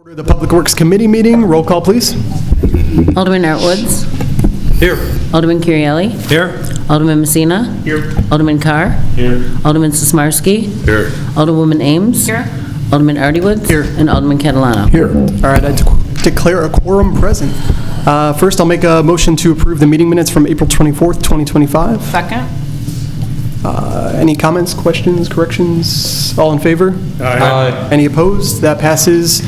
Order the Public Works Committee meeting. Roll call, please. Alderman Art Woods. Here. Alderman Curielli. Here. Alderman Messina. Here. Alderman Carr. Here. Alderman Sismarski. Here. Alderwoman Ames. Here. Alderman Artie-Woods. Here. And Alderman Catalano. Here. All right, I declare a quorum present. First, I'll make a motion to approve the meeting minutes from April 24th, 2025. Second. Any comments, questions, corrections? All in favor? Aye. Any opposed? That passes.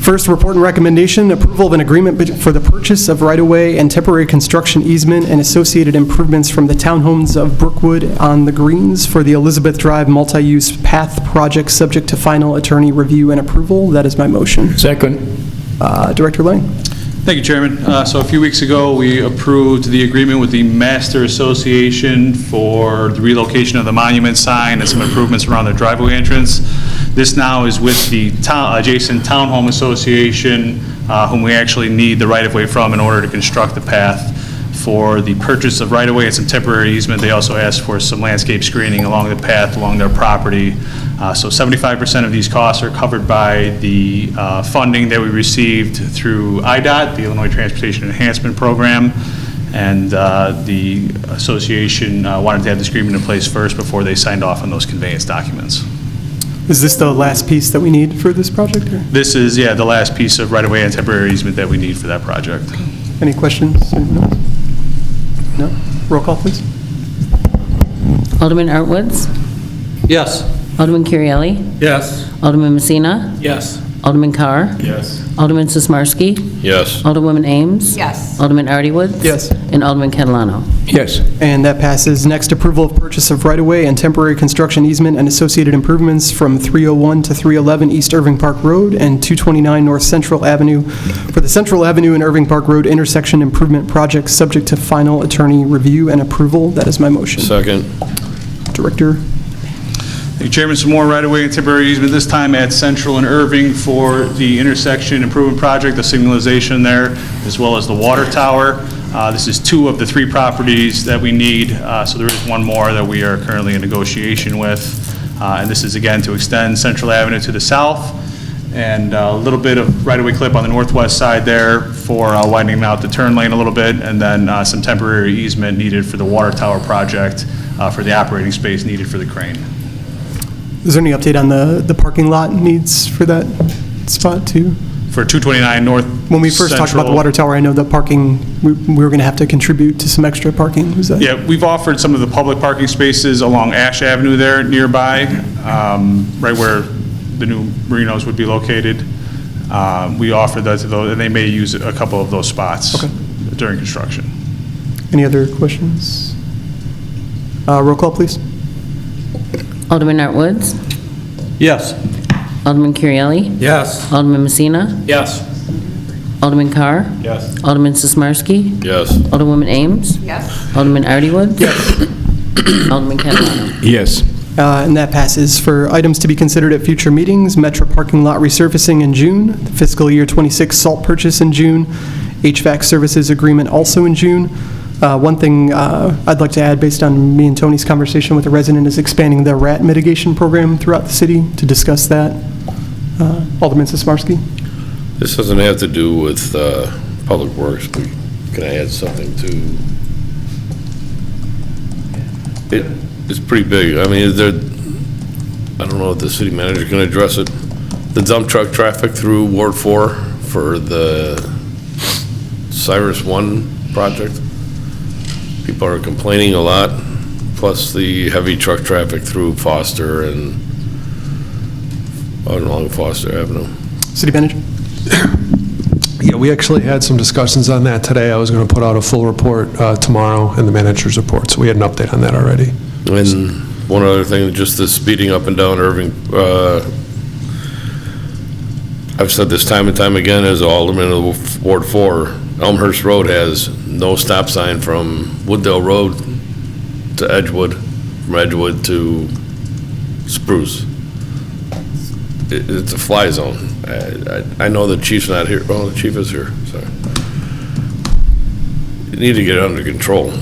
First, report and recommendation, approval of an agreement for the purchase of right-of-way and temporary construction easement and associated improvements from the townhomes of Brookwood on the Greens for the Elizabeth Drive multi-use path project subject to final attorney review and approval. That is my motion. Second. Director Lang. Thank you, Chairman. So a few weeks ago, we approved the agreement with the Master Association for the relocation of the monument sign and some improvements around the driveway entrance. This now is with the adjacent Townhome Association, whom we actually need the right-of-way from in order to construct the path for the purchase of right-of-way and some temporary easement. They also asked for some landscape screening along the path along their property. So 75% of these costs are covered by the funding that we received through IDOT, the Illinois Transportation Enhancement Program, and the association wanted to have this agreement in place first before they signed off on those conveyance documents. Is this the last piece that we need for this project? Or? This is, yeah, the last piece of right-of-way and temporary easement that we need for that project. Any questions? No? No? Roll call, please. Alderman Art Woods. Yes. Alderman Curielli. Yes. Alderman Messina. Yes. Alderman Carr. Yes. Alderman Sismarski. Yes. Alderwoman Ames. Yes. Alderman Artie-Woods. Yes. And Alderman Catalano. Yes. And that passes. Next, approval of purchase of right-of-way and temporary construction easement and associated improvements from 301 to 311 East Irving Park Road and 229 North Central Avenue for the Central Avenue and Irving Park Road intersection improvement project subject to final attorney review and approval. That is my motion. Second. Director. Thank you, Chairman. Some more right-of-way and temporary easement, this time at Central and Irving for the intersection improvement project, the signalization there, as well as the water tower. This is 2 of the 3 properties that we need, so there is one more that we are currently in negotiation with. And this is, again, to extend Central Avenue to the south, and a little bit of right-of-way clip on the northwest side there for widening out the turn lane a little bit, and then some temporary easement needed for the water tower project for the operating space needed for the crane. Is there any update on the parking lot needs for that spot too? For 229 North When we first talked about the water tower, I know that parking, we were going to have to contribute to some extra parking. Was that? Yeah, we've offered some of the public parking spaces along Ash Avenue there nearby, right where the new marinos would be located. We offered that to those, and they may use a couple of those spots during construction. Any other questions? Roll call, please. Alderman Art Woods. Yes. Alderman Curielli. Yes. Alderman Messina. Yes. Alderman Carr. Yes. Alderman Sismarski. Yes. Alderwoman Ames. Yes. Alderman Artie-Woods. Alderman Catalano. Yes. And that passes. For items to be considered at future meetings, Metro parking lot resurfacing in June, fiscal year 26 salt purchase in June, HVAC services agreement also in June. One thing I'd like to add based on me and Tony's conversation with the resident is expanding the rat mitigation program throughout the city to discuss that. Alderman Sismarski. This doesn't have to do with Public Works, but can I add something to? It's pretty big. I mean, I don't know if the city manager can address it. The dump truck traffic through Ward 4 for the Cyrus 1 project. People are complaining a lot, plus the heavy truck traffic through Foster and along Foster Avenue. City manager. Yeah, we actually had some discussions on that today. I was going to put out a full report tomorrow in the manager's report, so we had an update on that already. And one other thing, just the speeding up and down Irving. I've said this time and time again as alderman of Ward 4, Elmhurst Road has no stop sign from Wooddale Road to Edgewood, from Edgewood to Spruce. It's a fly zone. I know the chief's not here. Well, the chief is here, sorry. You need to get it under control.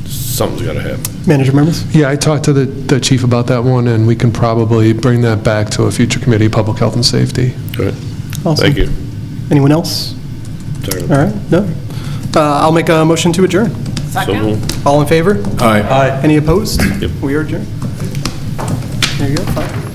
Something's got to happen. Manager members? Yeah, I talked to the chief about that one, and we can probably bring that back to a future committee, Public Health and Safety. Good. Awesome. Thank you. Anyone else? Sorry. All right, no. I'll make a motion to adjourn. So moved. All in favor? Aye. Any opposed? Yep. We are adjourned. There you go. 5.